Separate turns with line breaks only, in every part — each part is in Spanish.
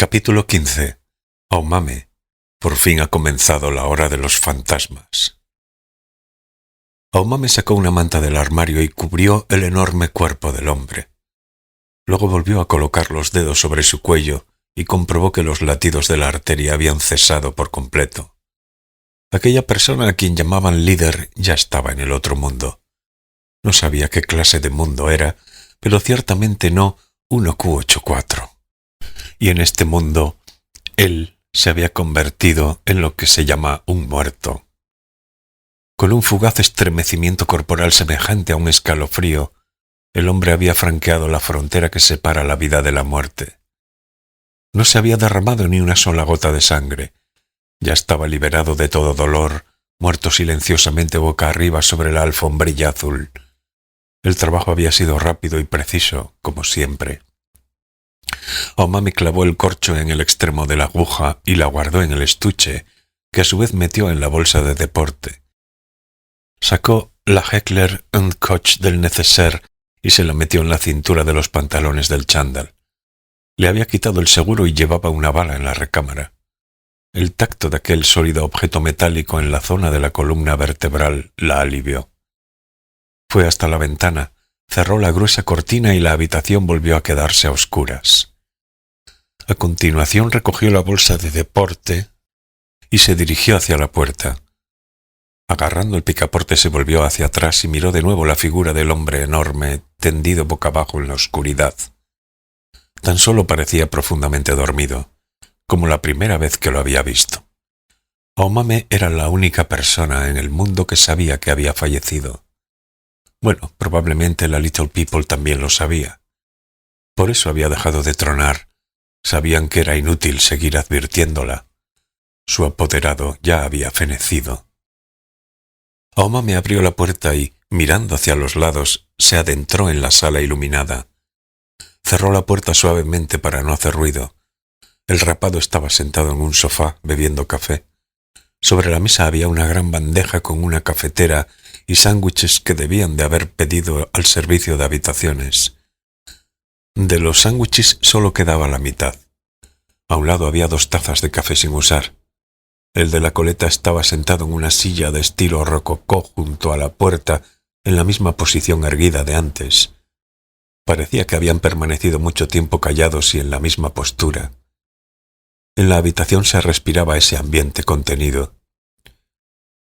Capítulo 15. Aomame. Por fin ha comenzado la hora de los fantasmas. Aomame sacó una manta del armario y cubrió el enorme cuerpo del hombre. Luego volvió a colocar los dedos sobre su cuello y comprobó que los latidos de la arteria habían cesado por completo. Aquella persona a quien llamaban líder ya estaba en el otro mundo. No sabía qué clase de mundo era, pero ciertamente no 1Q84. Y en este mundo, él se había convertido en lo que se llama un muerto. Con un fugaz estremecimiento corporal semejante a un escalofrío, el hombre había franqueado la frontera que separa la vida de la muerte. No se había derramado ni una sola gota de sangre. Ya estaba liberado de todo dolor, muerto silenciosamente boca arriba sobre la alfombrilla azul. El trabajo había sido rápido y preciso, como siempre. Aomame clavó el corcho en el extremo de la aguja y la guardó en el estuche, que a su vez metió en la bolsa de deporte. Sacó la Heckler & Koch del neceser y se la metió en la cintura de los pantalones del chándal. Le había quitado el seguro y llevaba una bala en la recámara. El tacto de aquel sólido objeto metálico en la zona de la columna vertebral la alivió. Fue hasta la ventana, cerró la gruesa cortina y la habitación volvió a quedarse a oscuras. A continuación recogió la bolsa de deporte y se dirigió hacia la puerta. Agarrando el picaporte se volvió hacia atrás y miró de nuevo la figura del hombre enorme, tendido boca abajo en la oscuridad. Tan solo parecía profundamente dormido, como la primera vez que lo había visto. Aomame era la única persona en el mundo que sabía que había fallecido. Bueno, probablemente la Little People también lo sabía. Por eso había dejado de tronar. Sabían que era inútil seguir advirtiéndola. Su apoderado ya había fenecido. Aomame abrió la puerta y, mirando hacia los lados, se adentró en la sala iluminada. Cerró la puerta suavemente para no hacer ruido. El rapado estaba sentado en un sofá bebiendo café. Sobre la mesa había una gran bandeja con una cafetera y sándwiches que debían de haber pedido al servicio de habitaciones. De los sándwiches solo quedaba la mitad. A un lado había 2 tazas de café sin usar. El de la coleta estaba sentado en una silla de estilo rococó junto a la puerta, en la misma posición erguida de antes. Parecía que habían permanecido mucho tiempo callados y en la misma postura. En la habitación se respiraba ese ambiente contenido.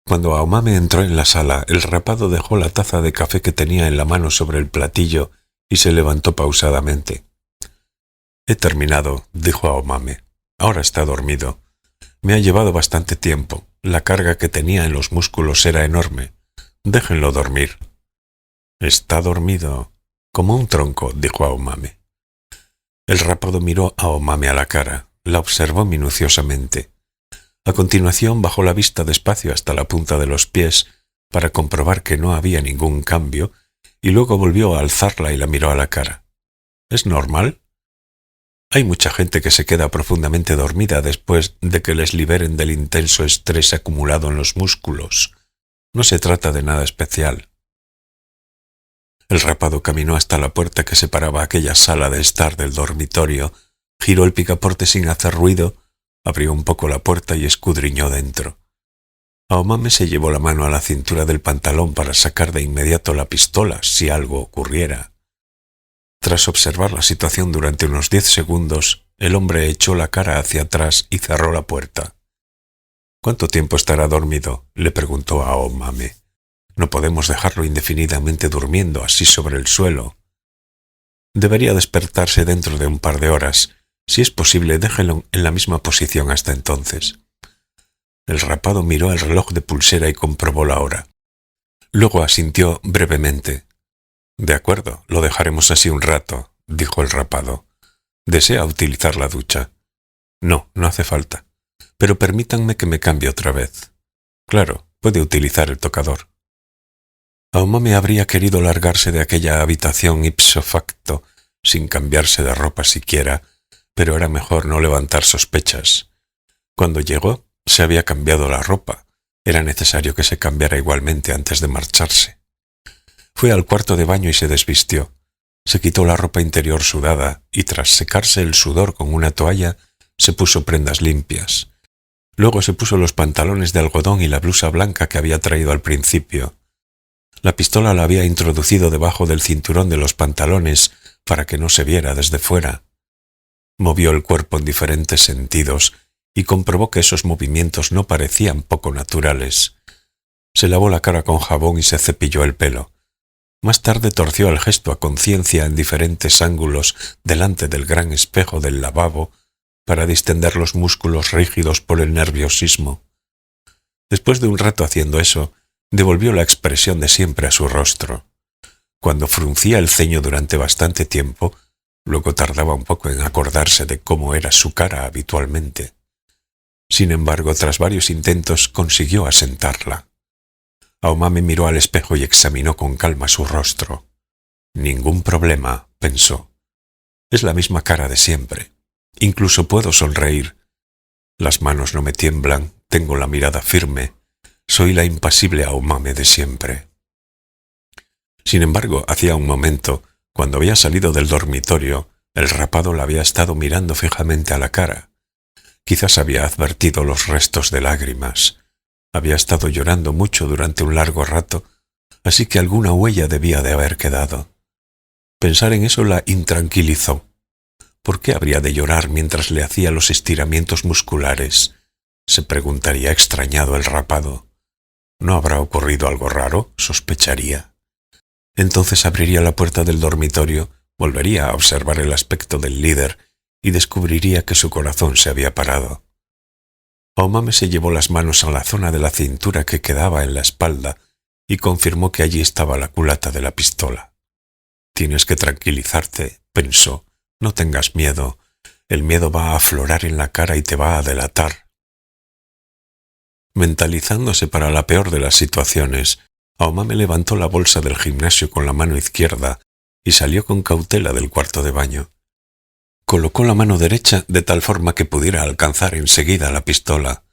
Cuando Aomame entró en la sala, el rapado dejó la taza de café que tenía en la mano sobre el platillo y se levantó pausadamente. «He terminado», dijo Aomame. «Ahora está dormido. Me ha llevado bastante tiempo. La carga que tenía en los músculos era enorme. Déjenlo dormir». «Está dormido, como un tronco», dijo Aomame. El rapado miró a Aomame a la cara, la observó minuciosamente. A continuación bajó la vista despacio hasta la punta de los pies para comprobar que no había ningún cambio y luego volvió a alzarla y la miró a la cara. «¿Es normal? Hay mucha gente que se queda profundamente dormida después de que les liberen del intenso estrés acumulado en los músculos. No se trata de nada especial». El rapado caminó hasta la puerta que separaba aquella sala de estar del dormitorio, giró el picaporte sin hacer ruido, abrió un poco la puerta y escudriñó dentro. Aomame se llevó la mano a la cintura del pantalón para sacar de inmediato la pistola si algo ocurriera. Tras observar la situación durante unos 10 segundos, el hombre echó la cara hacia atrás y cerró la puerta. «¿Cuánto tiempo estará dormido?», le preguntó a Aomame. «No podemos dejarlo indefinidamente durmiendo así sobre el suelo. Debería despertarse dentro de un par de horas. Si es posible, déjelo en la misma posición hasta entonces». El rapado miró el reloj de pulsera y comprobó la hora. Luego asintió brevemente. «De acuerdo, lo dejaremos así un rato», dijo el rapado. «¿Desea utilizar la ducha?» «No, no hace falta. Pero permítanme que me cambie otra vez». «Claro, puede utilizar el tocador». Aomame habría querido largarse de aquella habitación ipso facto, sin cambiarse de ropa siquiera, pero era mejor no levantar sospechas. Cuando llegó, se había cambiado la ropa. Era necesario que se cambiara igualmente antes de marcharse. Fue al cuarto de baño y se desvistió. Se quitó la ropa interior sudada y tras secarse el sudor con una toalla, Se puso prendas limpias. Luego se puso los pantalones de algodón y la blusa blanca que había traído al principio. La pistola la había introducido debajo del cinturón de los pantalones para que no se viera desde fuera. Movió el cuerpo en diferentes sentidos y comprobó que esos movimientos no parecían poco naturales. Se lavó la cara con jabón y se cepilló el pelo. Más tarde torció el gesto a conciencia en diferentes ángulos delante del gran espejo del lavabo para distender los músculos rígidos por el nerviosismo. Después de un rato haciendo eso, devolvió la expresión de siempre a su rostro. Cuando fruncía el ceño durante bastante tiempo, luego tardaba un poco en acordarse de cómo era su cara habitualmente. Sin embargo, tras varios intentos consiguió asentarla. Aomame miró al espejo y examinó con calma su rostro. Ningún problema, pensó. Es la misma cara de siempre. Incluso puedo sonreír. Las manos no me tiemblan, tengo la mirada firme. Soy la impasible Aomame de siempre. Sin embargo, hacía un momento, cuando había salido del dormitorio, el rapado la había estado mirando fijamente a la cara. Quizás había advertido los restos de lágrimas. Había estado llorando mucho durante un largo rato, así que alguna huella debía de haber quedado. Pensar en eso la intranquilizó. ¿Por qué habría de llorar mientras le hacía los estiramientos musculares? Se preguntaría extrañado el rapado. ¿No habrá ocurrido algo raro?, sospecharía. Entonces abriría la puerta del dormitorio, volvería a observar el aspecto del líder y descubriría que su corazón se había parado. Aomame se llevó las manos a la zona de la cintura que quedaba en la espalda y confirmó que allí estaba la culata de la pistola. Tienes que tranquilizarte, pensó. No tengas miedo. El miedo va a aflorar en la cara y te va a delatar. Mentalizándose para la peor de las situaciones, Aomame levantó la bolsa del gimnasio con la mano izquierda y salió con cautela del cuarto de baño. Colocó la mano derecha de tal forma que pudiera alcanzar enseguida la pistola.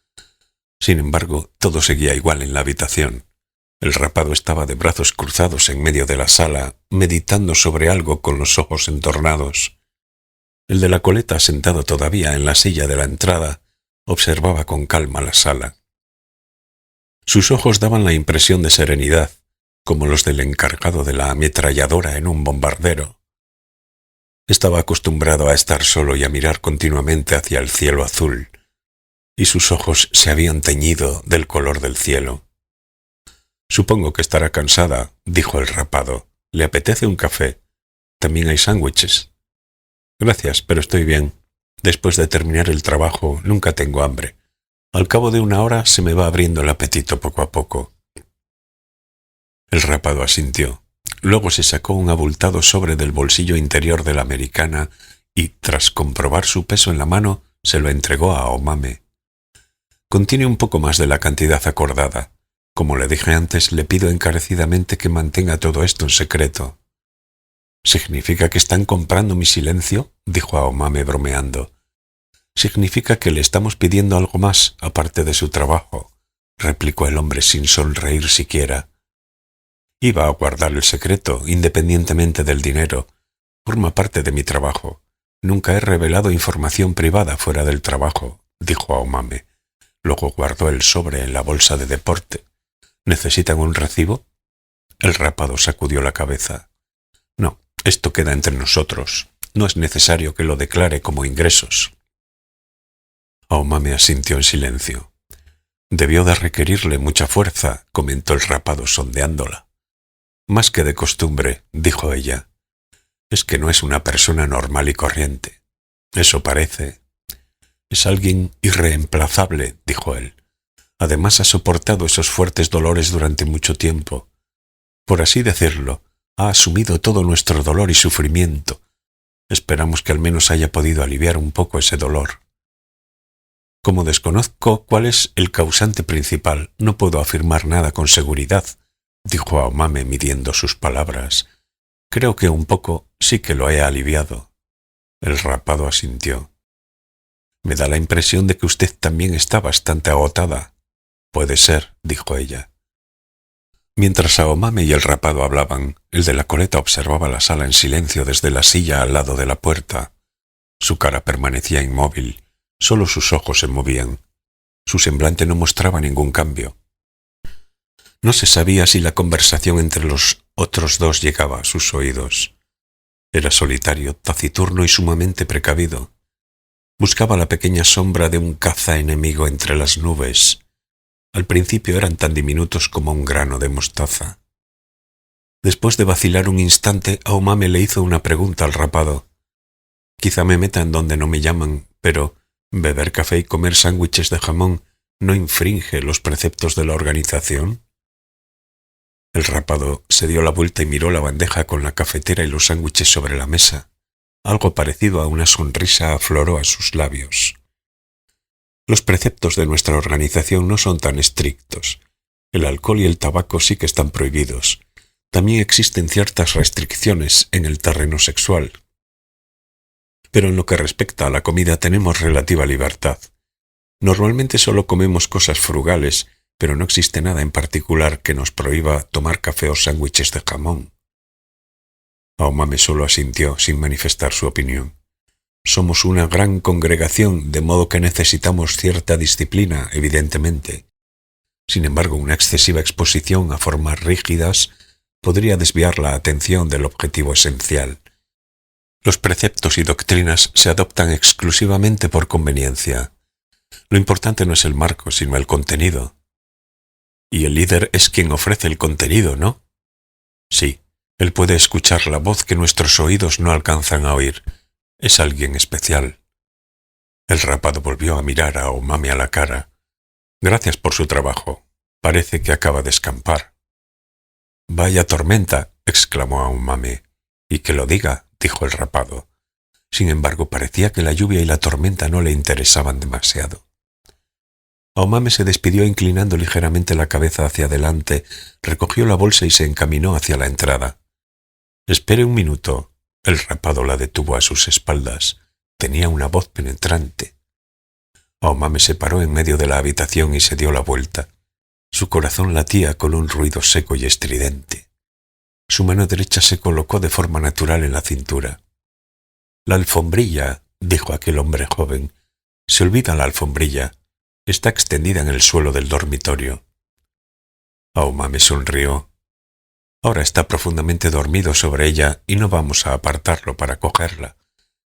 Sin embargo, todo seguía igual en la habitación. El rapado estaba de brazos cruzados en medio de la sala, meditando sobre algo con los ojos entornados. El de la coleta, sentado todavía en la silla de la entrada, observaba con calma la sala. Sus ojos daban la impresión de serenidad, como los del encargado de la ametralladora en un bombardero. Estaba acostumbrado a estar solo y a mirar continuamente hacia el cielo azul, y sus ojos se habían teñido del color del cielo. «Supongo que estará cansada», dijo el rapado. «¿Le apetece un café? También hay sándwiches». «Gracias, pero estoy bien. Después de terminar el trabajo nunca tengo hambre. Al cabo de una hora se me va abriendo el apetito poco a poco». El rapado asintió. Luego se sacó un abultado sobre del bolsillo interior de la americana y, tras comprobar su peso en la mano, se lo entregó a Aomame. «Contiene un poco más de la cantidad acordada. Como le dije antes, le pido encarecidamente que mantenga todo esto en secreto». «¿Significa que están comprando mi silencio?», dijo Aomame bromeando. «Significa que le estamos pidiendo algo más, aparte de su trabajo», replicó el hombre sin sonreír siquiera. «Iba a guardar el secreto, independientemente del dinero. Forma parte de mi trabajo. Nunca he revelado información privada fuera del trabajo», dijo Aomame. Luego guardó el sobre en la bolsa de deporte. «¿Necesitan un recibo?» El rapado sacudió la cabeza. «No, esto queda entre nosotros. No es necesario que lo declare como ingresos». Aomame asintió en silencio. «Debió de requerirle mucha fuerza», comentó el rapado sondeándola. «Más que de costumbre», dijo ella. «Es que no es una persona normal y corriente». «Eso parece». «Es alguien irreemplazable», dijo él. «Además ha soportado esos fuertes dolores durante mucho tiempo. Por así decirlo, ha asumido todo nuestro dolor y sufrimiento. Esperamos que al menos haya podido aliviar un poco ese dolor». «Como desconozco cuál es el causante principal, no puedo afirmar nada con seguridad», dijo Aomame midiendo sus palabras. «Creo que un poco sí que lo he aliviado». El rapado asintió. «Me da la impresión de que usted también está bastante agotada». «Puede ser», dijo ella. Mientras Aomame y el rapado hablaban, el de la coleta observaba la sala en silencio desde la silla al lado de la puerta. Su cara permanecía inmóvil, Solo sus ojos se movían. Su semblante no mostraba ningún cambio. No se sabía si la conversación entre los otros dos llegaba a sus oídos. Era solitario, taciturno y sumamente precavido. Buscaba la pequeña sombra de un caza enemigo entre las nubes. Al principio eran tan diminutos como un grano de mostaza. Después de vacilar un instante, Aomame le hizo una pregunta al rapado. Quizá me meta en donde no me llaman, pero beber café y comer sándwiches de jamón no infringe los preceptos de la organización. El rapado se dio la vuelta y miró la bandeja con la cafetera y los sándwiches sobre la mesa. Algo parecido a una sonrisa afloró a sus labios. Los preceptos de nuestra organización no son tan estrictos. El alcohol y el tabaco sí que están prohibidos. También existen ciertas restricciones en el terreno sexual. Pero en lo que respecta a la comida tenemos relativa libertad. Normalmente solo comemos cosas frugales, pero no existe nada en particular que nos prohíba tomar café o sándwiches de jamón. Aomame solo asintió sin manifestar su opinión. Somos una gran congregación, de modo que necesitamos cierta disciplina, evidentemente. Sin embargo, una excesiva exposición a formas rígidas podría desviar la atención del objetivo esencial. Los preceptos y doctrinas se adoptan exclusivamente por conveniencia. Lo importante no es el marco, sino el contenido. Y el líder es quien ofrece el contenido, ¿no? Sí, él puede escuchar la voz que nuestros oídos no alcanzan a oír. Es alguien especial. El rapado volvió a mirar a Aomame a la cara. Gracias por su trabajo. Parece que acaba de escampar. Vaya tormenta, exclamó Aomame. Y que lo diga, dijo el rapado. Sin embargo, parecía que la lluvia y la tormenta no le interesaban demasiado. Aomame se despidió inclinando ligeramente la cabeza hacia adelante, recogió la bolsa y se encaminó hacia la entrada. «Espere un minuto». El rapado la detuvo a sus espaldas. Tenía una voz penetrante. Aomame se paró en medio de la habitación y se dio la vuelta. Su corazón latía con un ruido seco y estridente. Su mano derecha se colocó de forma natural en la cintura. «La alfombrilla», dijo aquel hombre joven. «Se olvida la alfombrilla. Está extendida en el suelo del dormitorio». Aomame sonrió. «Ahora está profundamente dormido sobre ella y no vamos a apartarlo para cogerla.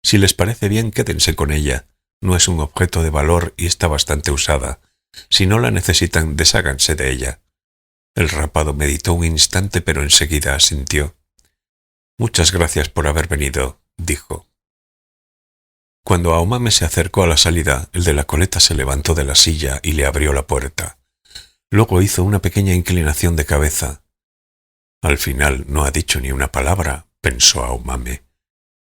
Si les parece bien, quédense con ella. No es un objeto de valor y está bastante usada. Si no la necesitan, desháganse de ella». El rapado meditó un instante, pero enseguida asintió. «Muchas gracias por haber venido», dijo. Cuando Aomame se acercó a la salida, el de la coleta se levantó de la silla y le abrió la puerta. Luego hizo una pequeña inclinación de cabeza. «Al final no ha dicho ni una palabra», pensó Aomame.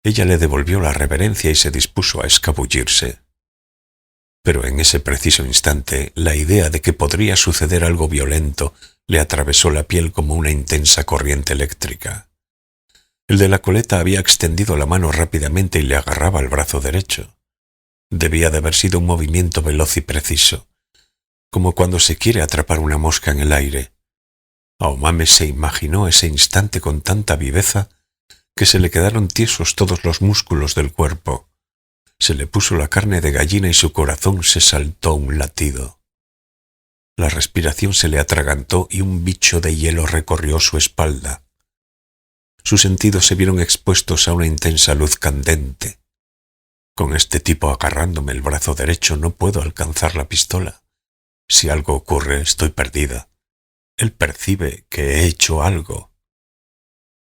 Ella le devolvió la reverencia y se dispuso a escabullirse. Pero en ese preciso instante, la idea de que podría suceder algo violento le atravesó la piel como una intensa corriente eléctrica. El de la coleta había extendido la mano rápidamente y le agarraba el brazo derecho. Debía de haber sido un movimiento veloz y preciso, como cuando se quiere atrapar una mosca en el aire. Aomame se imaginó ese instante con tanta viveza que se le quedaron tiesos todos los músculos del cuerpo. Se le puso la carne de gallina y su corazón se saltó un latido. La respiración se le atragantó y un bicho de hielo recorrió su espalda. Sus sentidos se vieron expuestos a una intensa luz candente. Con este tipo agarrándome el brazo derecho no puedo alcanzar la pistola. Si algo ocurre, estoy perdida. Él percibe que he hecho algo.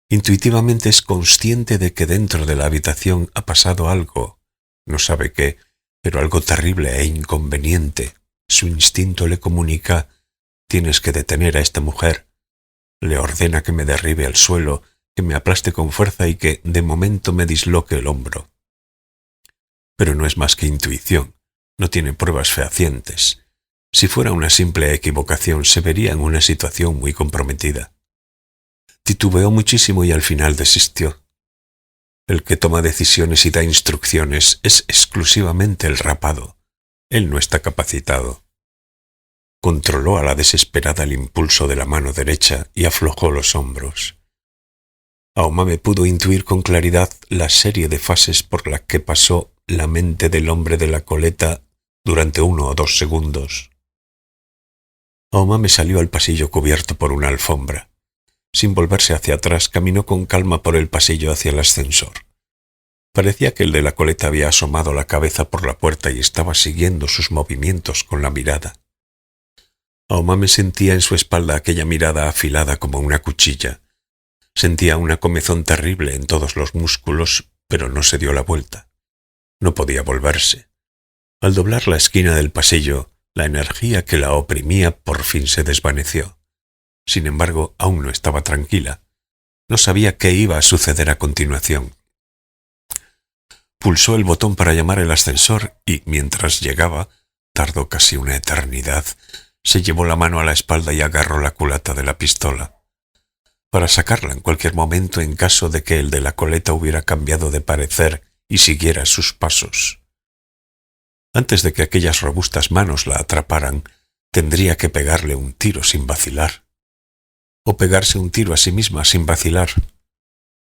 Intuitivamente es consciente de que dentro de la habitación ha pasado algo. No sabe qué, pero algo terrible e inconveniente. Su instinto le comunica: tienes que detener a esta mujer. Le ordena que me derribe al suelo, que me aplaste con fuerza y que, de momento, me disloque el hombro. Pero no es más que intuición, no tiene pruebas fehacientes. Si fuera una simple equivocación, se vería en una situación muy comprometida. Titubeó muchísimo y al final desistió. El que toma decisiones y da instrucciones es exclusivamente el rapado. Él no está capacitado. Controló a la desesperada el impulso de la mano derecha y aflojó los hombros. Aomame pudo intuir con claridad la serie de fases por las que pasó la mente del hombre de la coleta durante 1 o 2 segundos. Aomame salió al pasillo cubierto por una alfombra. Sin volverse hacia atrás, caminó con calma por el pasillo hacia el ascensor. Parecía que el de la coleta había asomado la cabeza por la puerta y estaba siguiendo sus movimientos con la mirada. Aomame sentía en su espalda aquella mirada afilada como una cuchilla. Sentía una comezón terrible en todos los músculos, pero no se dio la vuelta. No podía volverse. Al doblar la esquina del pasillo, la energía que la oprimía por fin se desvaneció. Sin embargo, aún no estaba tranquila. No sabía qué iba a suceder a continuación. Pulsó el botón para llamar el ascensor y, mientras llegaba, tardó casi una eternidad, se llevó la mano a la espalda y agarró la culata de la pistola, para sacarla en cualquier momento en caso de que el de la coleta hubiera cambiado de parecer y siguiera sus pasos. Antes de que aquellas robustas manos la atraparan, tendría que pegarle un tiro sin vacilar. O pegarse un tiro a sí misma sin vacilar.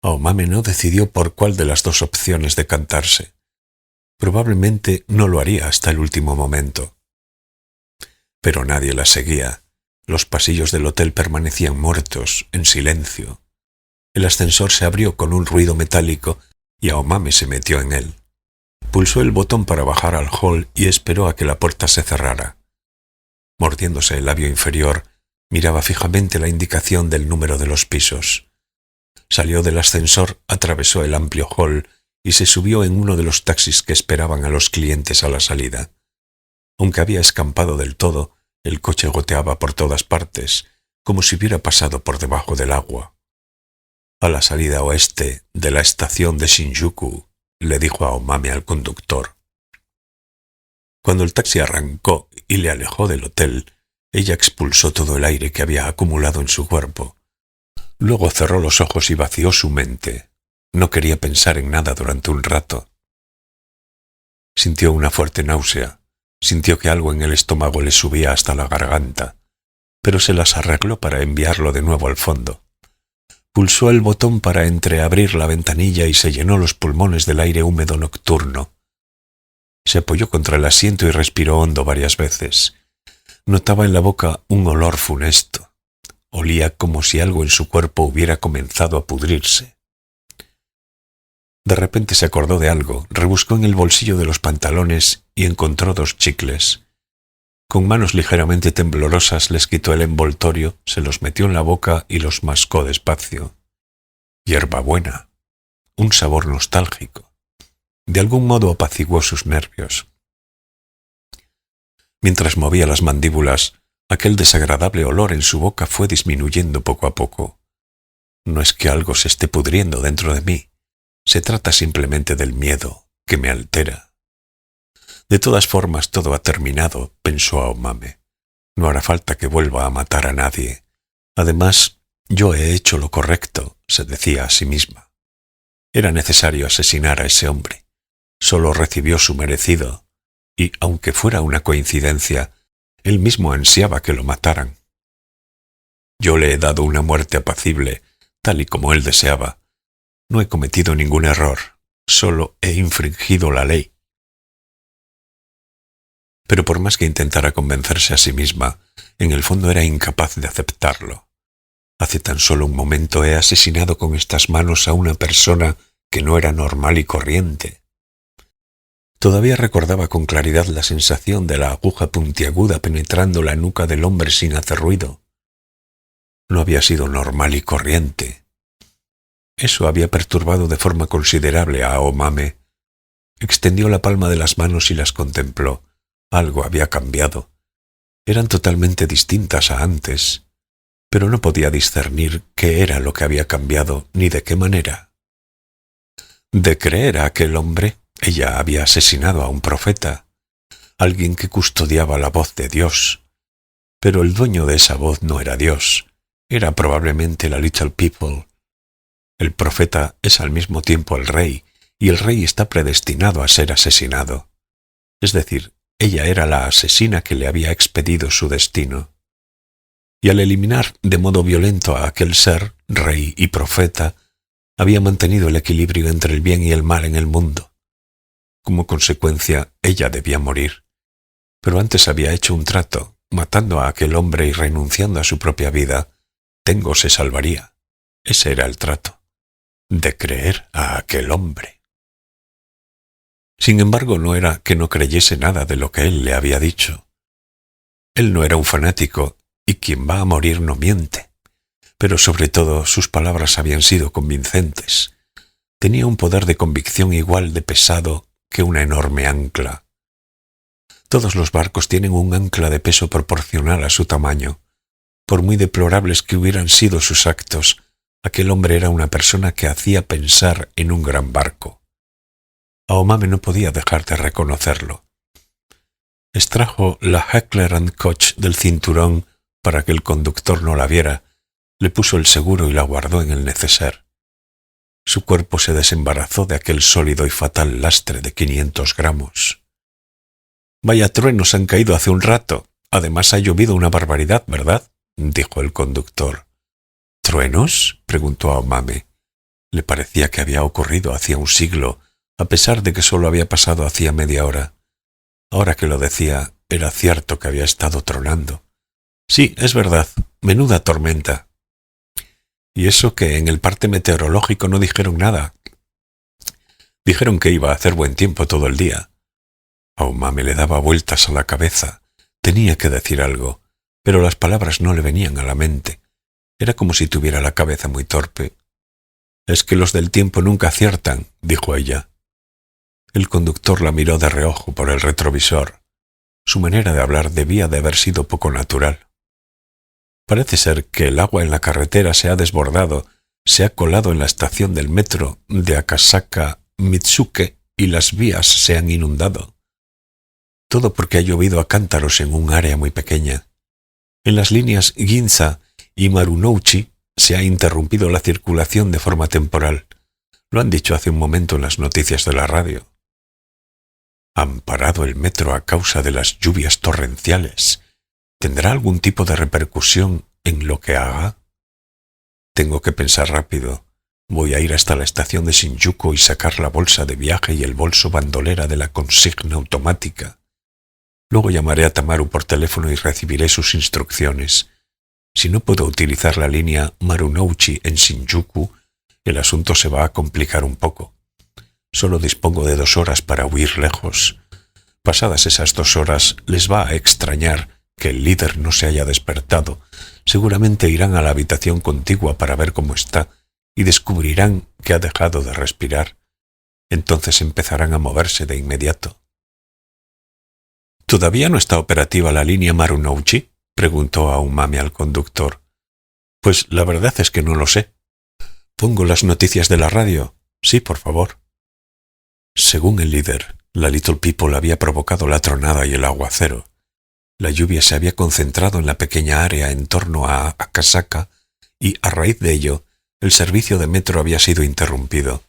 Aomame no decidió por cuál de las dos opciones decantarse. Probablemente no lo haría hasta el último momento. Pero nadie la seguía. Los pasillos del hotel permanecían muertos, en silencio. El ascensor se abrió con un ruido metálico y Aomame se metió en él. Pulsó el botón para bajar al hall y esperó a que la puerta se cerrara. Mordiéndose el labio inferior, miraba fijamente la indicación del número de los pisos. Salió del ascensor, atravesó el amplio hall y se subió en uno de los taxis que esperaban a los clientes a la salida. Aunque había escampado del todo, el coche goteaba por todas partes, como si hubiera pasado por debajo del agua. A la salida oeste de la estación de Shinjuku, le dijo Aomame al conductor. Cuando el taxi arrancó y le alejó del hotel, ella expulsó todo el aire que había acumulado en su cuerpo. Luego cerró los ojos y vació su mente. No quería pensar en nada durante un rato. Sintió una fuerte náusea. Sintió que algo en el estómago le subía hasta la garganta, pero se las arregló para enviarlo de nuevo al fondo. Pulsó el botón para entreabrir la ventanilla y se llenó los pulmones del aire húmedo nocturno. Se apoyó contra el asiento y respiró hondo varias veces. Notaba en la boca un olor funesto. Olía como si algo en su cuerpo hubiera comenzado a pudrirse. De repente se acordó de algo, rebuscó en el bolsillo de los pantalones y encontró 2 chicles. Con manos ligeramente temblorosas les quitó el envoltorio, se los metió en la boca y los mascó despacio. Hierbabuena, un sabor nostálgico. De algún modo apaciguó sus nervios. Mientras movía las mandíbulas, aquel desagradable olor en su boca fue disminuyendo poco a poco. No es que algo se esté pudriendo dentro de mí. Se trata simplemente del miedo, que me altera. De todas formas, todo ha terminado, pensó Aomame. No hará falta que vuelva a matar a nadie. Además, yo he hecho lo correcto, se decía a sí misma. Era necesario asesinar a ese hombre. Solo recibió su merecido, y, aunque fuera una coincidencia, él mismo ansiaba que lo mataran. Yo le he dado una muerte apacible, tal y como él deseaba. No he cometido ningún error, solo he infringido la ley. Pero por más que intentara convencerse a sí misma, en el fondo era incapaz de aceptarlo. Hace tan solo un momento he asesinado con estas manos a una persona que no era normal y corriente. Todavía recordaba con claridad la sensación de la aguja puntiaguda penetrando la nuca del hombre sin hacer ruido. No había sido normal y corriente. Eso había perturbado de forma considerable a Aomame. Extendió la palma de las manos y las contempló. Algo había cambiado. Eran totalmente distintas a antes, pero no podía discernir qué era lo que había cambiado ni de qué manera. De creer a aquel hombre, ella había asesinado a un profeta, alguien que custodiaba la voz de Dios. Pero el dueño de esa voz no era Dios, era probablemente la Little People. El profeta es al mismo tiempo el rey, y el rey está predestinado a ser asesinado. Es decir, ella era la asesina que le había expedido su destino. Y al eliminar de modo violento a aquel ser, rey y profeta, había mantenido el equilibrio entre el bien y el mal en el mundo. Como consecuencia, ella debía morir, Pero antes había hecho un trato, matando a aquel hombre y renunciando a su propia vida. Tengo se salvaría. Ese era el trato. De creer a aquel hombre. Sin embargo, no era que no creyese nada de lo que él le había dicho. Él no era un fanático, y quien va a morir no miente. Pero sobre todo sus palabras habían sido convincentes. Tenía un poder de convicción igual de pesado que una enorme ancla. Todos los barcos tienen un ancla de peso proporcional a su tamaño. Por muy deplorables que hubieran sido sus actos, aquel hombre era una persona que hacía pensar en un gran barco. Aomame no podía dejar de reconocerlo. Extrajo la Heckler & Koch del cinturón para que el conductor no la viera, le puso el seguro y la guardó en el neceser. Su cuerpo se desembarazó de aquel sólido y fatal lastre de 500 gramos. «Vaya truenos han caído hace un rato. Además ha llovido una barbaridad, ¿verdad?», dijo el conductor. «¿Truenos?», preguntó Aomame. Le parecía que había ocurrido hacía un siglo, a pesar de que solo había pasado hacía media hora. Ahora que lo decía, era cierto que había estado tronando. «Sí, es verdad. Menuda tormenta». «¿Y eso que en el parte meteorológico no dijeron nada?» «Dijeron que iba a hacer buen tiempo todo el día». Aomame le daba vueltas a la cabeza. Tenía que decir algo, pero las palabras no le venían a la mente. Era como si tuviera la cabeza muy torpe. «Es que los del tiempo nunca aciertan», dijo ella. El conductor la miró de reojo por el retrovisor. Su manera de hablar debía de haber sido poco natural. «Parece ser que el agua en la carretera se ha desbordado, se ha colado en la estación del metro de Akasaka Mitsuke y las vías se han inundado. Todo porque ha llovido a cántaros en un área muy pequeña. En las líneas Ginza y Marunouchi se ha interrumpido la circulación de forma temporal. Lo han dicho hace un momento en las noticias de la radio». «Han parado el metro a causa de las lluvias torrenciales. ¿Tendrá algún tipo de repercusión en lo que haga?» «Tengo que pensar rápido. Voy a ir hasta la estación de Shinjuku y sacar la bolsa de viaje y el bolso bandolera de la consigna automática. Luego llamaré a Tamaru por teléfono y recibiré sus instrucciones. Si no puedo utilizar la línea Marunouchi en Shinjuku, el asunto se va a complicar un poco. Solo dispongo de 2 horas para huir lejos. Pasadas esas 2 horas les va a extrañar que el líder no se haya despertado. Seguramente irán a la habitación contigua para ver cómo está y descubrirán que ha dejado de respirar. Entonces empezarán a moverse de inmediato». «¿Todavía no está operativa la línea Marunouchi?», preguntó Aomame al conductor. «Pues la verdad es que no lo sé». «¿Pongo las noticias de la radio?». «Sí, por favor». Según el líder, la Little People había provocado la tronada y el aguacero. La lluvia se había concentrado en la pequeña área en torno a Akasaka y, a raíz de ello, el servicio de metro había sido interrumpido.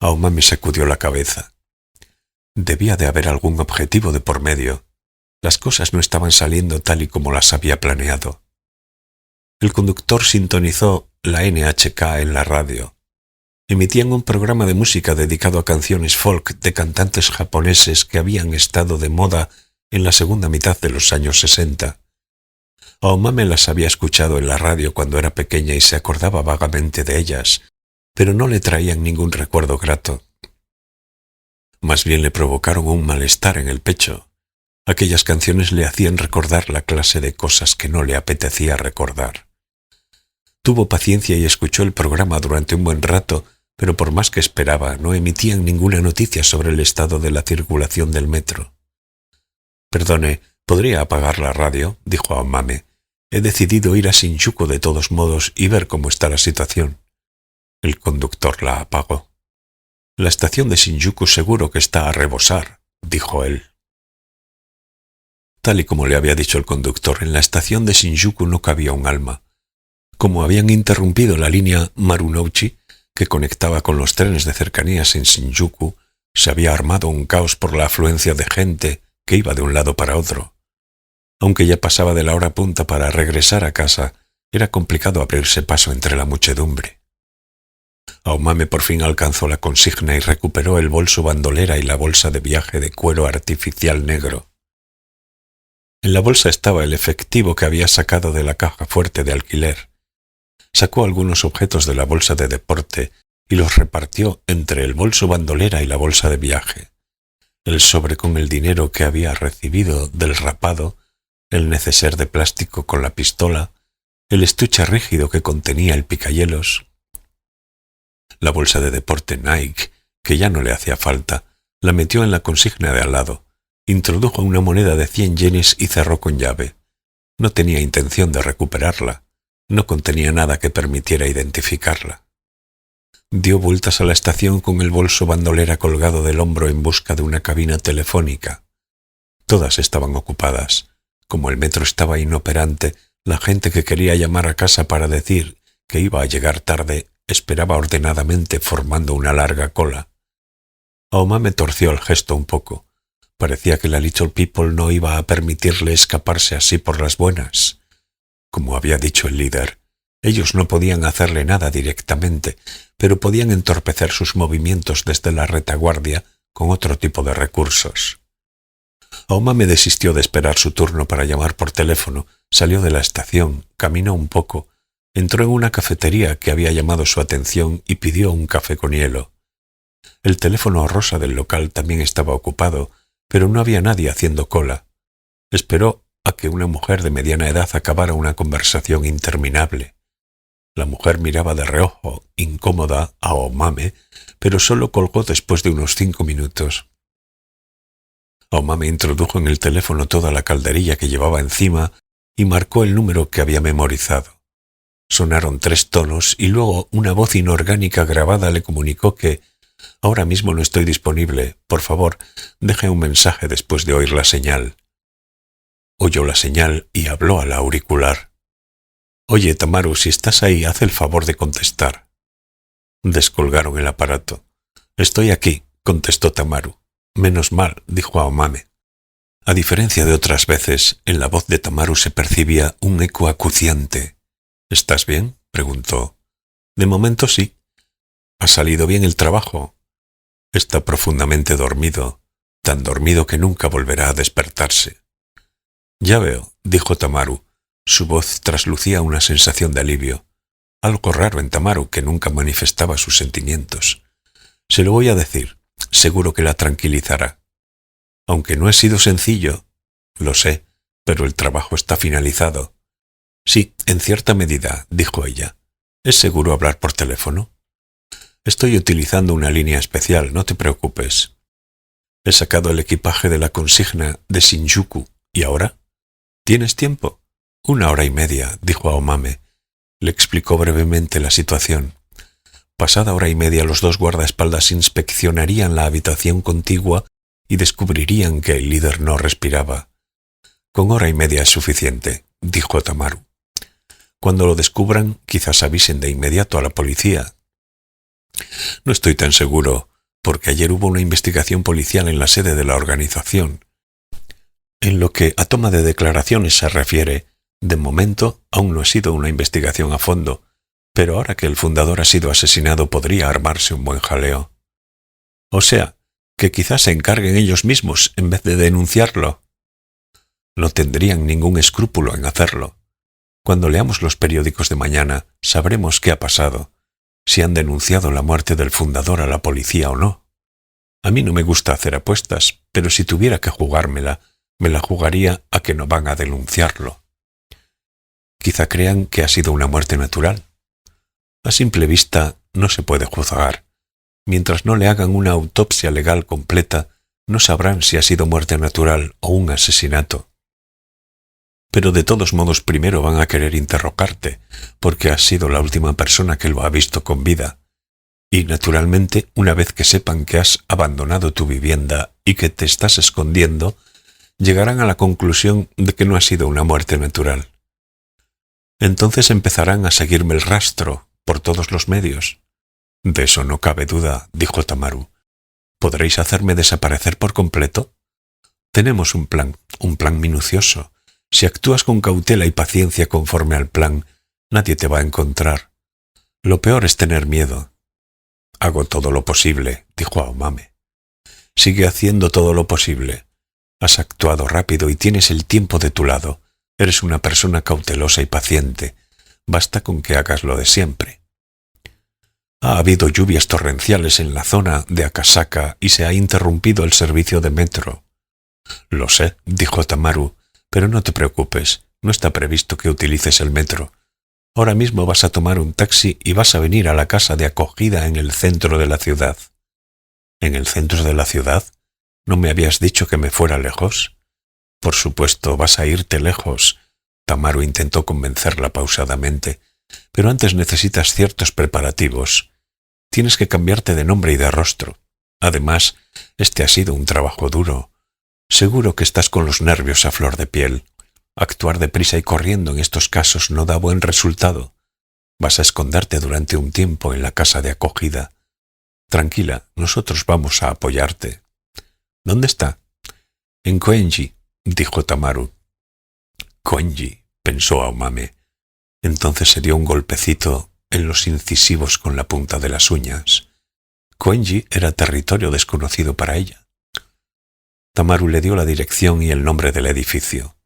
Aomame sacudió la cabeza. Debía de haber algún objetivo de por medio. Las cosas no estaban saliendo tal y como las había planeado. El conductor sintonizó la NHK en la radio. Emitían un programa de música dedicado a canciones folk de cantantes japoneses que habían estado de moda en la segunda mitad de los años 60. Aomame las había escuchado en la radio cuando era pequeña y se acordaba vagamente de ellas, pero no le traían ningún recuerdo grato. Más bien le provocaron un malestar en el pecho. Aquellas canciones le hacían recordar la clase de cosas que no le apetecía recordar. Tuvo paciencia y escuchó el programa durante un buen rato, pero por más que esperaba, no emitían ninguna noticia sobre el estado de la circulación del metro. «Perdone, ¿podría apagar la radio?», dijo Aomame. «He decidido ir a Shinjuku de todos modos y ver cómo está la situación». El conductor la apagó. «La estación de Shinjuku seguro que está a rebosar», dijo él. Tal y como le había dicho el conductor, en la estación de Shinjuku no cabía un alma. Como habían interrumpido la línea Marunouchi, que conectaba con los trenes de cercanías en Shinjuku, se había armado un caos por la afluencia de gente que iba de un lado para otro. Aunque ya pasaba de la hora punta para regresar a casa, era complicado abrirse paso entre la muchedumbre. Aomame por fin alcanzó la consigna y recuperó el bolso bandolera y la bolsa de viaje de cuero artificial negro. En la bolsa estaba el efectivo que había sacado de la caja fuerte de alquiler. Sacó algunos objetos de la bolsa de deporte y los repartió entre el bolso bandolera y la bolsa de viaje. El sobre con el dinero que había recibido del rapado, el neceser de plástico con la pistola, el estuche rígido que contenía el picahielos, la bolsa de deporte Nike, que ya no le hacía falta, la metió en la consigna de al lado, introdujo una moneda de 100 yenes y cerró con llave. No tenía intención de recuperarla, no contenía nada que permitiera identificarla. Dio vueltas a la estación con el bolso bandolera colgado del hombro en busca de una cabina telefónica. Todas estaban ocupadas. Como el metro estaba inoperante, la gente que quería llamar a casa para decir que iba a llegar tarde esperaba ordenadamente formando una larga cola. Aomame torció el gesto un poco. Parecía que la Little People no iba a permitirle escaparse así por las buenas. Como había dicho el líder, ellos no podían hacerle nada directamente, pero podían entorpecer sus movimientos desde la retaguardia con otro tipo de recursos. Aomame desistió de esperar su turno para llamar por teléfono, salió de la estación, caminó un poco, entró en una cafetería que había llamado su atención y pidió un café con hielo. El teléfono rosa del local también estaba ocupado, pero no había nadie haciendo cola. Esperó a que una mujer de mediana edad acabara una conversación interminable. La mujer miraba de reojo, incómoda, a Aomame, pero solo colgó después de unos 5 minutos. Aomame introdujo en el teléfono toda la calderilla que llevaba encima y marcó el número que había memorizado. Sonaron 3 tonos y luego una voz inorgánica grabada le comunicó que «Ahora mismo no estoy disponible. Por favor, deje un mensaje después de oír la señal». Oyó la señal y habló al auricular. «Oye, Tamaru, si estás ahí, haz el favor de contestar». Descolgaron el aparato. «Estoy aquí», contestó Tamaru. «Menos mal», dijo Aomame. A diferencia de otras veces, en la voz de Tamaru se percibía un eco acuciante. «¿Estás bien?», preguntó. «De momento sí». «¿Ha salido bien el trabajo?» «Está profundamente dormido, tan dormido que nunca volverá a despertarse». «Ya veo», dijo Tamaru. Su voz traslucía una sensación de alivio. Algo raro en Tamaru, que nunca manifestaba sus sentimientos. «Se lo voy a decir. Seguro que la tranquilizará. Aunque no ha sido sencillo». «Lo sé, pero el trabajo está finalizado». «Sí, en cierta medida», dijo ella. «¿Es seguro hablar por teléfono?» «Estoy utilizando una línea especial, no te preocupes. He sacado el equipaje de la consigna de Shinjuku. ¿Y ahora? ¿Tienes tiempo?» «1 hora y media», dijo Aomame. Le explicó brevemente la situación. Pasada 1 hora y media, los 2 guardaespaldas inspeccionarían la habitación contigua y descubrirían que el líder no respiraba. «Con 1 hora y media es suficiente», dijo Tamaru. «Cuando lo descubran, quizás avisen de inmediato a la policía». «No estoy tan seguro, porque ayer hubo una investigación policial en la sede de la organización. En lo que a toma de declaraciones se refiere, de momento aún no ha sido una investigación a fondo, pero ahora que el fundador ha sido asesinado podría armarse un buen jaleo. O sea, que quizás se encarguen ellos mismos en vez de denunciarlo. No tendrían ningún escrúpulo en hacerlo. Cuando leamos los periódicos de mañana, sabremos qué ha pasado, si han denunciado la muerte del fundador a la policía o no. A mí no me gusta hacer apuestas, pero si tuviera que jugármela, me la jugaría a que no van a denunciarlo. Quizá crean que ha sido una muerte natural. A simple vista no se puede juzgar. Mientras no le hagan una autopsia legal completa, no sabrán si ha sido muerte natural o un asesinato. Pero de todos modos primero van a querer interrogarte, porque has sido la última persona que lo ha visto con vida. Y naturalmente, una vez que sepan que has abandonado tu vivienda y que te estás escondiendo, llegarán a la conclusión de que no ha sido una muerte natural. Entonces empezarán a seguirme el rastro por todos los medios. «De eso no cabe duda», dijo Tamaru. «¿Podréis hacerme desaparecer por completo?» «Tenemos un plan minucioso. Si actúas con cautela y paciencia conforme al plan, nadie te va a encontrar. Lo peor es tener miedo». «Hago todo lo posible», dijo Aomame. «Sigue haciendo todo lo posible. Has actuado rápido y tienes el tiempo de tu lado. Eres una persona cautelosa y paciente. Basta con que hagas lo de siempre. Ha habido lluvias torrenciales en la zona de Akasaka y se ha interrumpido el servicio de metro. Lo sé, dijo Tamaru, pero no te preocupes, no está previsto que utilices el metro. Ahora mismo vas a tomar un taxi y vas a venir a la casa de acogida en el centro de la ciudad. ¿En el centro de la ciudad? ¿No me habías dicho que me fuera lejos? Por supuesto, vas a irte lejos. Tamaru intentó convencerla pausadamente, pero antes necesitas ciertos preparativos. Tienes que cambiarte de nombre y de rostro. Además, este ha sido un trabajo duro. Seguro que estás con los nervios a flor de piel. Actuar deprisa y corriendo en estos casos no da buen resultado. Vas a esconderte durante un tiempo en la casa de acogida. Tranquila, nosotros vamos a apoyarte. ¿Dónde está? En Koenji, dijo Tamaru. Koenji, pensó Aomame. Entonces se dio un golpecito en los incisivos con la punta de las uñas. Koenji era territorio desconocido para ella. Tamaru le dio la dirección y el nombre del edificio.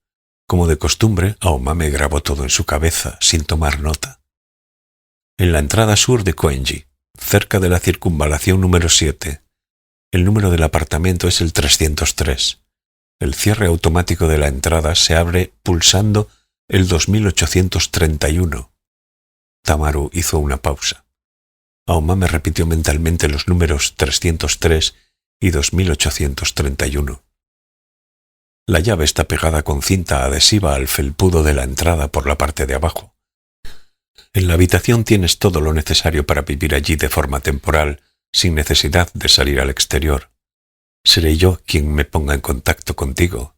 Como de costumbre, Aomame grabó todo en su cabeza, sin tomar nota. En la entrada sur de Koenji, cerca de la circunvalación número 7. El número del apartamento es el 303. El cierre automático de la entrada se abre pulsando el 2831. Tamaru hizo una pausa. Aomame repitió mentalmente los números 303 y 2831. La llave está pegada con cinta adhesiva al felpudo de la entrada por la parte de abajo. En la habitación tienes todo lo necesario para vivir allí de forma temporal, sin necesidad de salir al exterior. Seré yo quien me ponga en contacto contigo.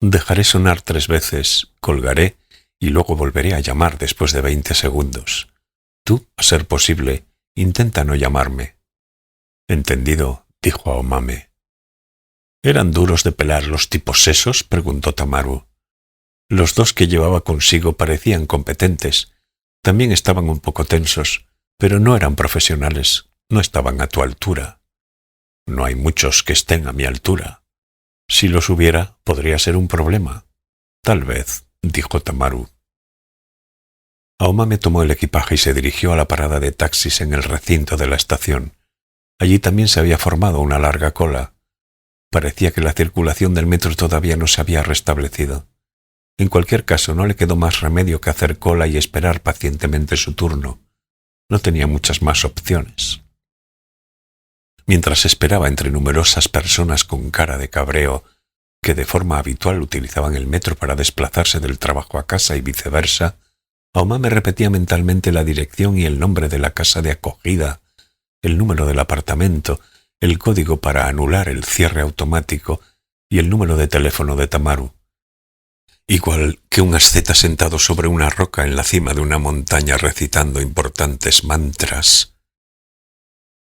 Dejaré sonar 3 veces, colgaré y luego volveré a llamar después de 20 segundos. Tú, a ser posible, intenta no llamarme. Entendido, dijo Aomame. ¿Eran duros de pelar los tipos esos?, preguntó Tamaru. Los dos que llevaba consigo parecían competentes. También estaban un poco tensos, pero no eran profesionales, no estaban a tu altura. No hay muchos que estén a mi altura. Si los hubiera, podría ser un problema. Tal vez, dijo Tamaru. Aomame tomó el equipaje y se dirigió a la parada de taxis en el recinto de la estación. Allí también se había formado una larga cola. Parecía que la circulación del metro todavía no se había restablecido. En cualquier caso, no le quedó más remedio que hacer cola y esperar pacientemente su turno. No tenía muchas más opciones. Mientras esperaba entre numerosas personas con cara de cabreo, que de forma habitual utilizaban el metro para desplazarse del trabajo a casa y viceversa, Aomame repetía mentalmente la dirección y el nombre de la casa de acogida, el número del apartamento, el código para anular el cierre automático y el número de teléfono de Tamaru. Igual que un asceta sentado sobre una roca en la cima de una montaña recitando importantes mantras.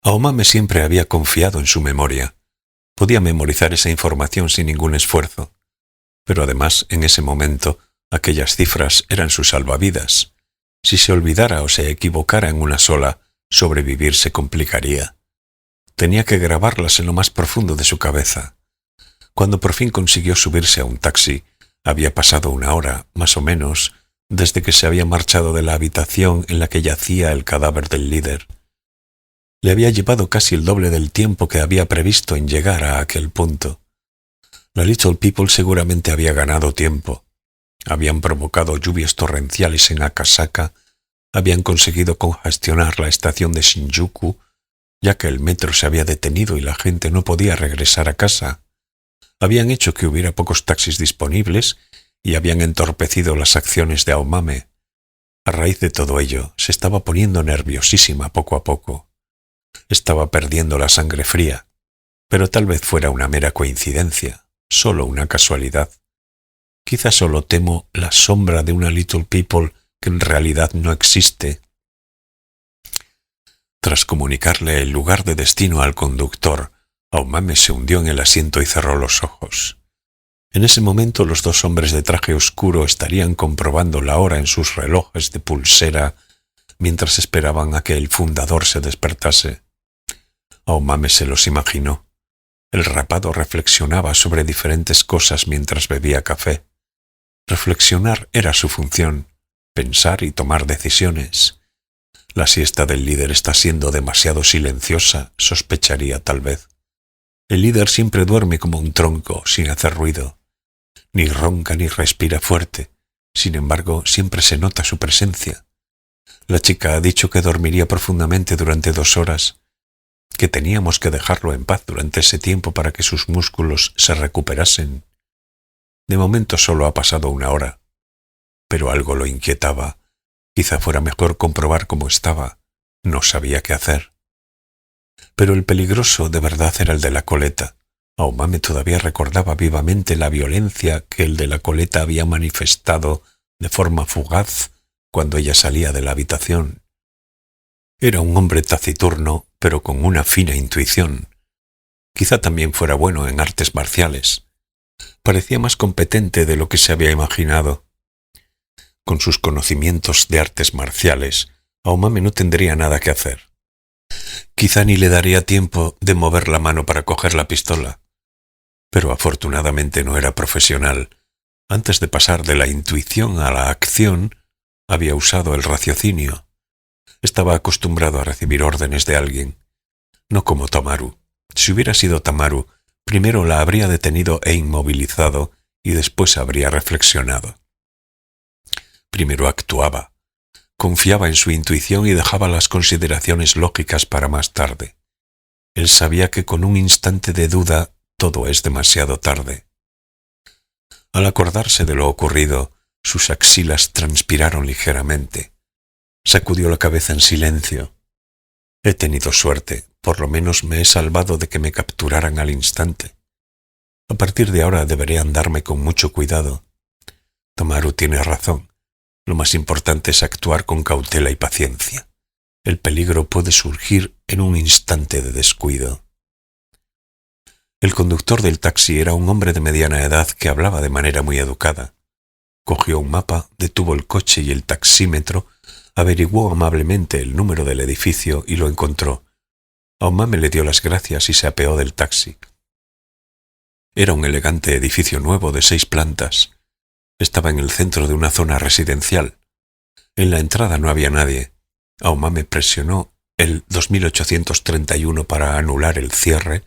Aomame siempre había confiado en su memoria. Podía memorizar esa información sin ningún esfuerzo. Pero además, en ese momento, aquellas cifras eran su salvavidas. Si se olvidara o se equivocara en una sola, sobrevivir se complicaría. Tenía que grabarlas en lo más profundo de su cabeza. Cuando por fin consiguió subirse a un taxi, había pasado 1 hora, más o menos, desde que se había marchado de la habitación en la que yacía el cadáver del líder. Le había llevado casi el doble del tiempo que había previsto en llegar a aquel punto. La Little People seguramente había ganado tiempo. Habían provocado lluvias torrenciales en Akasaka, habían conseguido congestionar la estación de Shinjuku, ya que el metro se había detenido y la gente no podía regresar a casa. Habían hecho que hubiera pocos taxis disponibles y habían entorpecido las acciones de Aomame. A raíz de todo ello, se estaba poniendo nerviosísima poco a poco. Estaba perdiendo la sangre fría, pero tal vez fuera una mera coincidencia, solo una casualidad. Quizá solo temo la sombra de una Little People que en realidad no existe. Tras comunicarle el lugar de destino al conductor, Aomame se hundió en el asiento y cerró los ojos. En ese momento los 2 hombres de traje oscuro estarían comprobando la hora en sus relojes de pulsera mientras esperaban a que el fundador se despertase. Aomame se los imaginó. El rapado reflexionaba sobre diferentes cosas mientras bebía café. Reflexionar era su función, pensar y tomar decisiones. La siesta del líder está siendo demasiado silenciosa, sospecharía tal vez. El líder siempre duerme como un tronco, sin hacer ruido. Ni ronca ni respira fuerte. Sin embargo, siempre se nota su presencia. La chica ha dicho que dormiría profundamente durante 2 horas, que teníamos que dejarlo en paz durante ese tiempo para que sus músculos se recuperasen. De momento solo ha pasado 1 hora, pero algo lo inquietaba. Quizá fuera mejor comprobar cómo estaba. No sabía qué hacer. Pero el peligroso de verdad era el de la coleta. Aomame todavía recordaba vivamente la violencia que el de la coleta había manifestado de forma fugaz cuando ella salía de la habitación. Era un hombre taciturno, pero con una fina intuición. Quizá también fuera bueno en artes marciales. Parecía más competente de lo que se había imaginado. Con sus conocimientos de artes marciales, Aomame no tendría nada que hacer. Quizá ni le daría tiempo de mover la mano para coger la pistola. Pero afortunadamente no era profesional. Antes de pasar de la intuición a la acción, había usado el raciocinio. Estaba acostumbrado a recibir órdenes de alguien. No como Tamaru. Si hubiera sido Tamaru, primero la habría detenido e inmovilizado y después habría reflexionado. Primero actuaba. Confiaba en su intuición y dejaba las consideraciones lógicas para más tarde. Él sabía que con un instante de duda todo es demasiado tarde. Al acordarse de lo ocurrido, sus axilas transpiraron ligeramente. Sacudió la cabeza en silencio. He tenido suerte, por lo menos me he salvado de que me capturaran al instante. A partir de ahora deberé andarme con mucho cuidado. Tamaru tiene razón. Lo más importante es actuar con cautela y paciencia. El peligro puede surgir en un instante de descuido. El conductor del taxi era un hombre de mediana edad que hablaba de manera muy educada. Cogió un mapa, detuvo el coche y el taxímetro, averiguó amablemente el número del edificio y lo encontró. Aomame le dio las gracias y se apeó del taxi. Era un elegante edificio nuevo de 6 plantas. Estaba en el centro de una zona residencial. En la entrada no había nadie. Aomame presionó el 2831 para anular el cierre,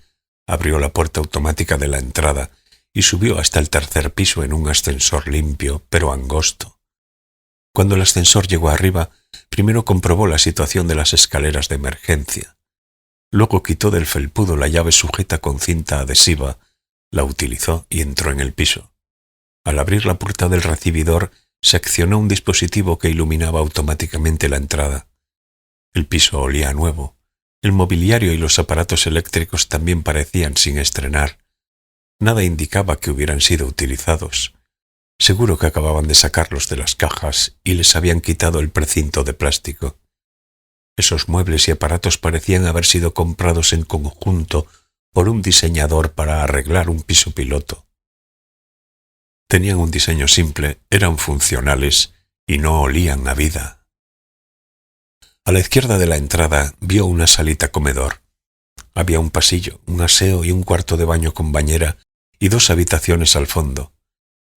abrió la puerta automática de la entrada y subió hasta el 3er piso en un ascensor limpio, pero angosto. Cuando el ascensor llegó arriba, primero comprobó la situación de las escaleras de emergencia. Luego quitó del felpudo la llave sujeta con cinta adhesiva, la utilizó y entró en el piso. Al abrir la puerta del recibidor, se accionó un dispositivo que iluminaba automáticamente la entrada. El piso olía a nuevo. El mobiliario y los aparatos eléctricos también parecían sin estrenar. Nada indicaba que hubieran sido utilizados. Seguro que acababan de sacarlos de las cajas y les habían quitado el precinto de plástico. Esos muebles y aparatos parecían haber sido comprados en conjunto por un diseñador para arreglar un piso piloto. Tenían un diseño simple, eran funcionales y no olían a vida. A la izquierda de la entrada vio una salita comedor. Había un pasillo, un aseo y un cuarto de baño con bañera y 2 habitaciones al fondo.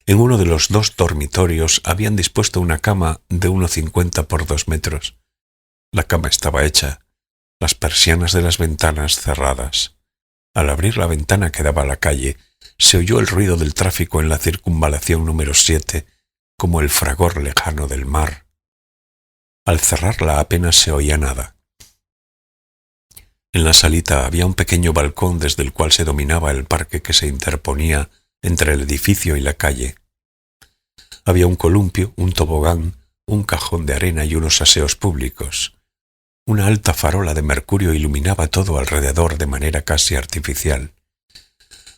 En uno de los 2 dormitorios habían dispuesto una cama de 1,50 por 2 metros. La cama estaba hecha, las persianas de las ventanas cerradas. Al abrir la ventana que daba a la calle, se oyó el ruido del tráfico en la circunvalación número 7, como el fragor lejano del mar. Al cerrarla apenas se oía nada. En la salita había un pequeño balcón desde el cual se dominaba el parque que se interponía entre el edificio y la calle. Había un columpio, un tobogán, un cajón de arena y unos aseos públicos. Una alta farola de mercurio iluminaba todo alrededor de manera casi artificial.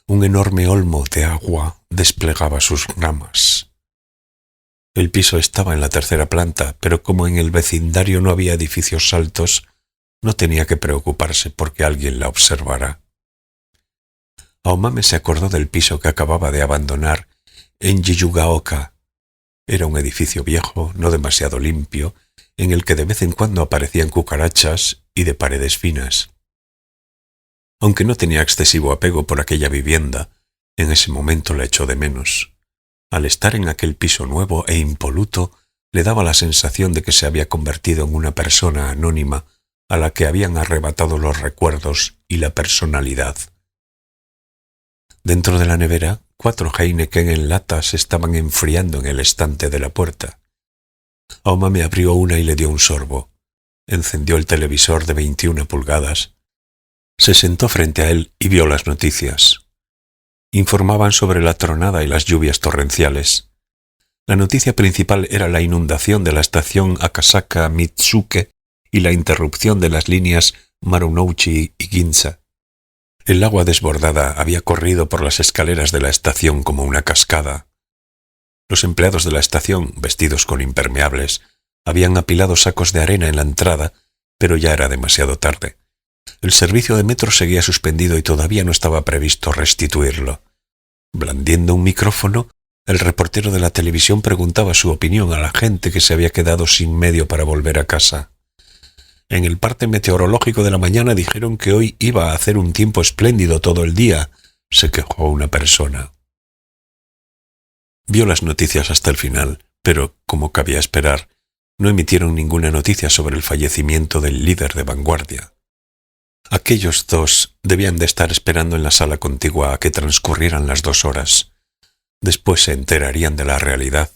Un enorme olmo de agua desplegaba sus ramas. El piso estaba en la 3er planta, pero como en el vecindario no había edificios altos, no tenía que preocuparse porque alguien la observara. Aomame se acordó del piso que acababa de abandonar en Jiyugaoka. Era un edificio viejo, no demasiado limpio, en el que de vez en cuando aparecían cucarachas y de paredes finas. Aunque no tenía excesivo apego por aquella vivienda, en ese momento la echó de menos. Al estar en aquel piso nuevo e impoluto, le daba la sensación de que se había convertido en una persona anónima a la que habían arrebatado los recuerdos y la personalidad. Dentro de la nevera, 4 Heineken en lata se estaban enfriando en el estante de la puerta. Aomame abrió una y le dio un sorbo. Encendió el televisor de 21 pulgadas. Se sentó frente a él y vio las noticias. Informaban sobre la tronada y las lluvias torrenciales. La noticia principal era la inundación de la estación Akasaka-Mitsuke y la interrupción de las líneas Marunouchi y Ginza. El agua desbordada había corrido por las escaleras de la estación como una cascada. Los empleados de la estación, vestidos con impermeables, habían apilado sacos de arena en la entrada, pero ya era demasiado tarde. El servicio de metro seguía suspendido y todavía no estaba previsto restituirlo. Blandiendo un micrófono, el reportero de la televisión preguntaba su opinión a la gente que se había quedado sin medio para volver a casa. En el parte meteorológico de la mañana dijeron que hoy iba a hacer un tiempo espléndido todo el día, se quejó una persona. Vio las noticias hasta el final, pero, como cabía esperar, no emitieron ninguna noticia sobre el fallecimiento del líder de vanguardia. Aquellos dos debían de estar esperando en la sala contigua a que transcurrieran las 2 horas. Después se enterarían de la realidad.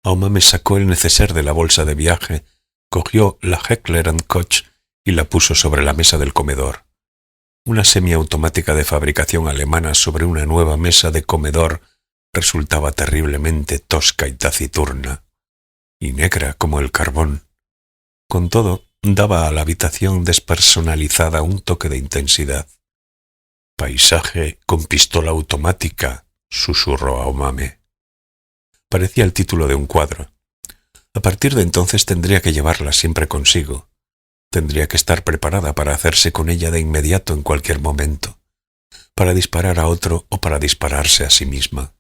Aomame sacó el neceser de la bolsa de viaje, cogió la Heckler & Koch y la puso sobre la mesa del comedor. Una semiautomática de fabricación alemana sobre una nueva mesa de comedor resultaba terriblemente tosca y taciturna, y negra como el carbón. Con todo, daba a la habitación despersonalizada un toque de intensidad. «Paisaje con pistola automática», susurró Aomame. Parecía el título de un cuadro. A partir de entonces tendría que llevarla siempre consigo. Tendría que estar preparada para hacerse con ella de inmediato en cualquier momento, para disparar a otro o para dispararse a sí misma.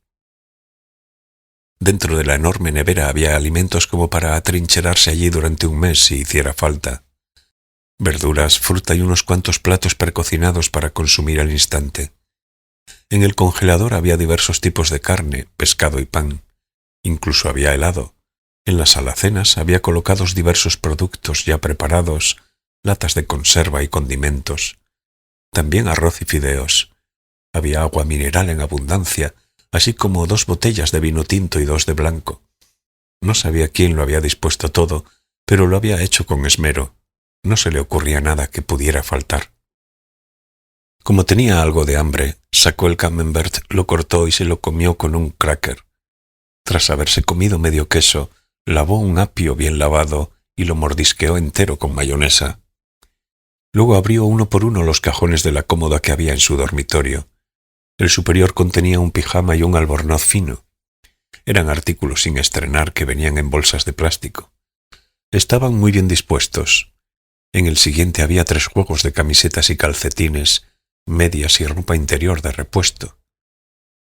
Dentro de la enorme nevera había alimentos como para atrincherarse allí durante un mes si hiciera falta. Verduras, fruta y unos cuantos platos precocinados para consumir al instante. En el congelador había diversos tipos de carne, pescado y pan. Incluso había helado. En las alacenas había colocados diversos productos ya preparados, latas de conserva y condimentos. También arroz y fideos. Había agua mineral en abundancia, así como 2 botellas de vino tinto y 2 de blanco. No sabía quién lo había dispuesto todo, pero lo había hecho con esmero. No se le ocurría nada que pudiera faltar. Como tenía algo de hambre, sacó el camembert, lo cortó y se lo comió con un cracker. Tras haberse comido medio queso, lavó un apio bien lavado y lo mordisqueó entero con mayonesa. Luego abrió uno por uno los cajones de la cómoda que había en su dormitorio. El superior contenía un pijama y un albornoz fino. Eran artículos sin estrenar que venían en bolsas de plástico. Estaban muy bien dispuestos. En el siguiente había 3 juegos de camisetas y calcetines, medias y ropa interior de repuesto.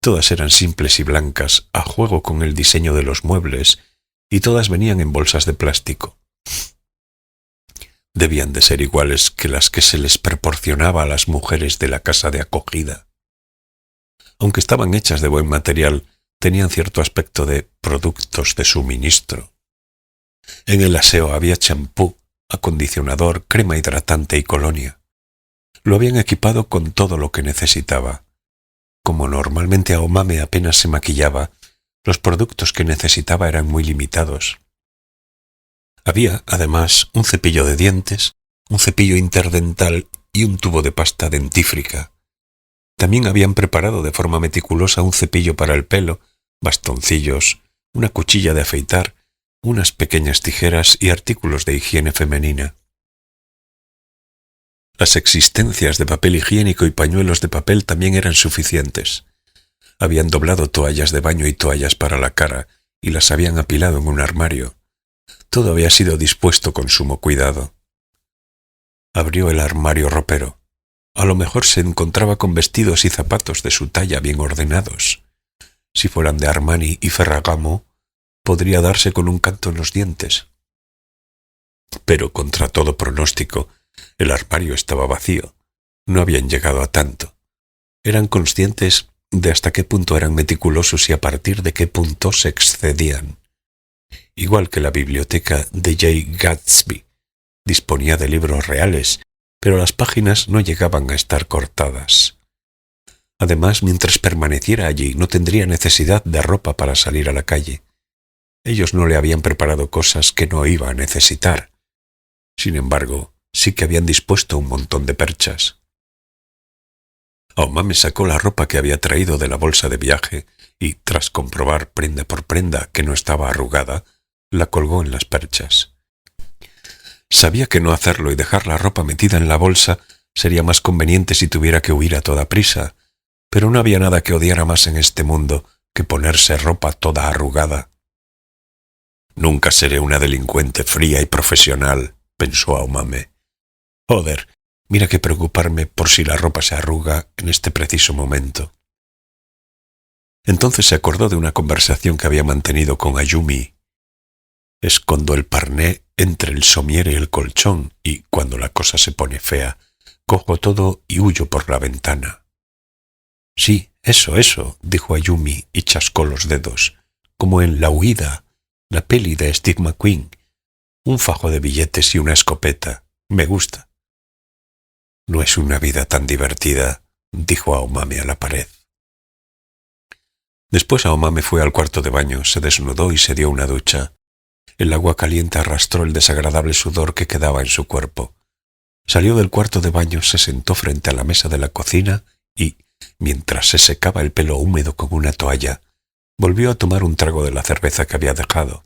Todas eran simples y blancas, a juego con el diseño de los muebles, y todas venían en bolsas de plástico. Debían de ser iguales que las que se les proporcionaba a las mujeres de la casa de acogida. Aunque estaban hechas de buen material, tenían cierto aspecto de productos de suministro. En el aseo había champú, acondicionador, crema hidratante y colonia. Lo habían equipado con todo lo que necesitaba. Como normalmente Aomame apenas se maquillaba, los productos que necesitaba eran muy limitados. Había, además, un cepillo de dientes, un cepillo interdental y un tubo de pasta dentífrica. También habían preparado de forma meticulosa un cepillo para el pelo, bastoncillos, una cuchilla de afeitar, unas pequeñas tijeras y artículos de higiene femenina. Las existencias de papel higiénico y pañuelos de papel también eran suficientes. Habían doblado toallas de baño y toallas para la cara y las habían apilado en un armario. Todo había sido dispuesto con sumo cuidado. Abrió el armario ropero. A lo mejor se encontraba con vestidos y zapatos de su talla bien ordenados. Si fueran de Armani y Ferragamo, podría darse con un canto en los dientes. Pero contra todo pronóstico, el armario estaba vacío. No habían llegado a tanto. Eran conscientes de hasta qué punto eran meticulosos y a partir de qué punto se excedían. Igual que la biblioteca de Jay Gatsby disponía de libros reales, pero las páginas no llegaban a estar cortadas. Además, mientras permaneciera allí, no tendría necesidad de ropa para salir a la calle. Ellos no le habían preparado cosas que no iba a necesitar. Sin embargo, sí que habían dispuesto un montón de perchas. Aomame sacó la ropa que había traído de la bolsa de viaje y, tras comprobar prenda por prenda que no estaba arrugada, la colgó en las perchas. Sabía que no hacerlo y dejar la ropa metida en la bolsa sería más conveniente si tuviera que huir a toda prisa, pero no había nada que odiara más en este mundo que ponerse ropa toda arrugada. «Nunca seré una delincuente fría y profesional», pensó Aomame. «Joder, mira que preocuparme por si la ropa se arruga en este preciso momento». Entonces se acordó de una conversación que había mantenido con Ayumi. «Escondo el parné entre el somier y el colchón y, cuando la cosa se pone fea, cojo todo y huyo por la ventana». «Sí, eso», dijo Ayumi y chascó los dedos, como en La huida, la peli de Steve McQueen. Un fajo de billetes y una escopeta. Me gusta. «No es una vida tan divertida», dijo Aomame a la pared. Después Aomame fue al cuarto de baño, se desnudó y se dio una ducha. El agua caliente arrastró el desagradable sudor que quedaba en su cuerpo. Salió del cuarto de baño, se sentó frente a la mesa de la cocina y, mientras se secaba el pelo húmedo con una toalla, volvió a tomar un trago de la cerveza que había dejado.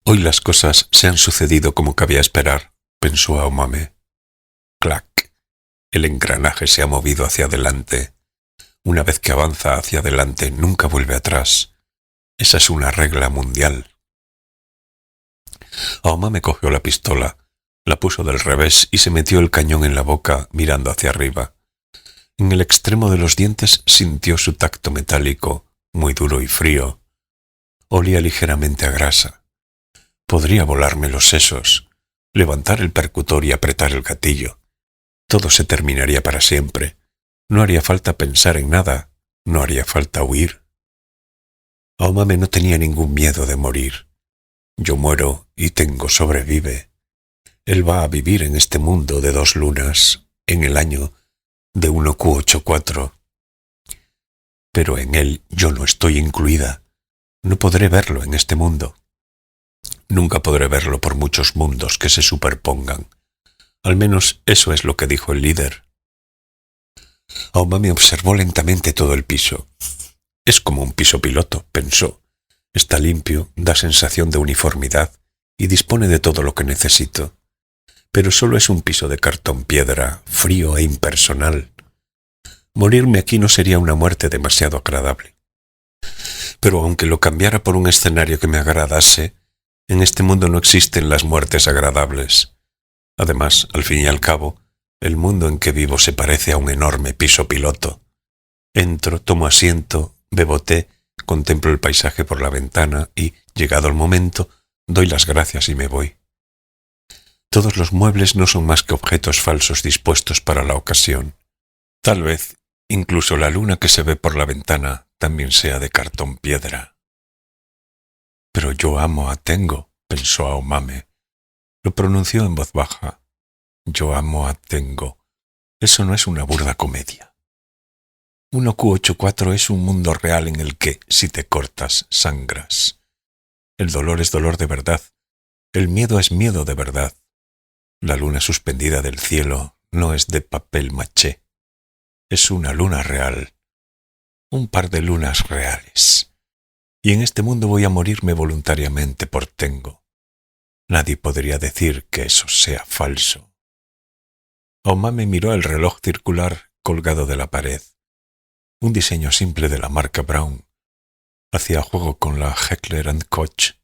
«Hoy las cosas se han sucedido como cabía esperar», pensó Aomame. Clac. El engranaje se ha movido hacia adelante. Una vez que avanza hacia adelante, nunca vuelve atrás. Esa es una regla mundial. Aomame cogió la pistola, la puso del revés y se metió el cañón en la boca mirando hacia arriba. En el extremo de los dientes sintió su tacto metálico, muy duro y frío. Olía ligeramente a grasa. Podría volarme los sesos, levantar el percutor y apretar el gatillo. Todo se terminaría para siempre. No haría falta pensar en nada, no haría falta huir. Aomame no tenía ningún miedo de morir. Yo muero y Tengo sobrevive. Él va a vivir en este mundo de 2 lunas, en el año de 1Q84. Pero en él yo no estoy incluida. No podré verlo en este mundo. Nunca podré verlo por muchos mundos que se superpongan. Al menos eso es lo que dijo el líder. Aomame observó lentamente todo el piso. Es como un piso piloto, pensó. Está limpio, da sensación de uniformidad y dispone de todo lo que necesito. Pero solo es un piso de cartón piedra, frío e impersonal. Morirme aquí no sería una muerte demasiado agradable. Pero aunque lo cambiara por un escenario que me agradase, en este mundo no existen las muertes agradables. Además, al fin y al cabo, el mundo en que vivo se parece a un enorme piso piloto. Entro, tomo asiento, bebo té, contemplo el paisaje por la ventana y, llegado el momento, doy las gracias y me voy. Todos los muebles no son más que objetos falsos dispuestos para la ocasión. Tal vez, incluso la luna que se ve por la ventana también sea de cartón piedra. Pero yo amo a Tengo, pensó Aomame. Lo pronunció en voz baja. Yo amo a Tengo. Eso no es una burda comedia. 1Q84 es un mundo real en el que, si te cortas, sangras. El dolor es dolor de verdad. El miedo es miedo de verdad. La luna suspendida del cielo no es de papel maché. Es una luna real. Un par de lunas reales. Y en este mundo voy a morirme voluntariamente por Tengo. Nadie podría decir que eso sea falso. Aomame miró el reloj circular colgado de la pared. Un diseño simple de la marca Brown. Hacía juego con la Heckler & Koch.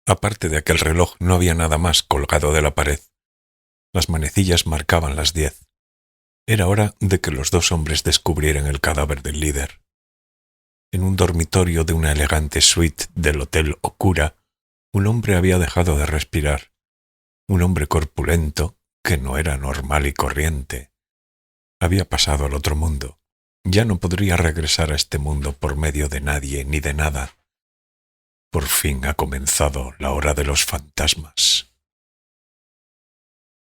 Aparte de aquel reloj no había nada más colgado de la pared. Las manecillas marcaban las 10. Era hora de que los 2 hombres descubrieran el cadáver del líder. En un dormitorio de una elegante suite del Hotel Okura, un hombre había dejado de respirar. Un hombre corpulento, que no era normal y corriente. Había pasado al otro mundo. Ya no podría regresar a este mundo por medio de nadie ni de nada. Por fin ha comenzado la hora de los fantasmas.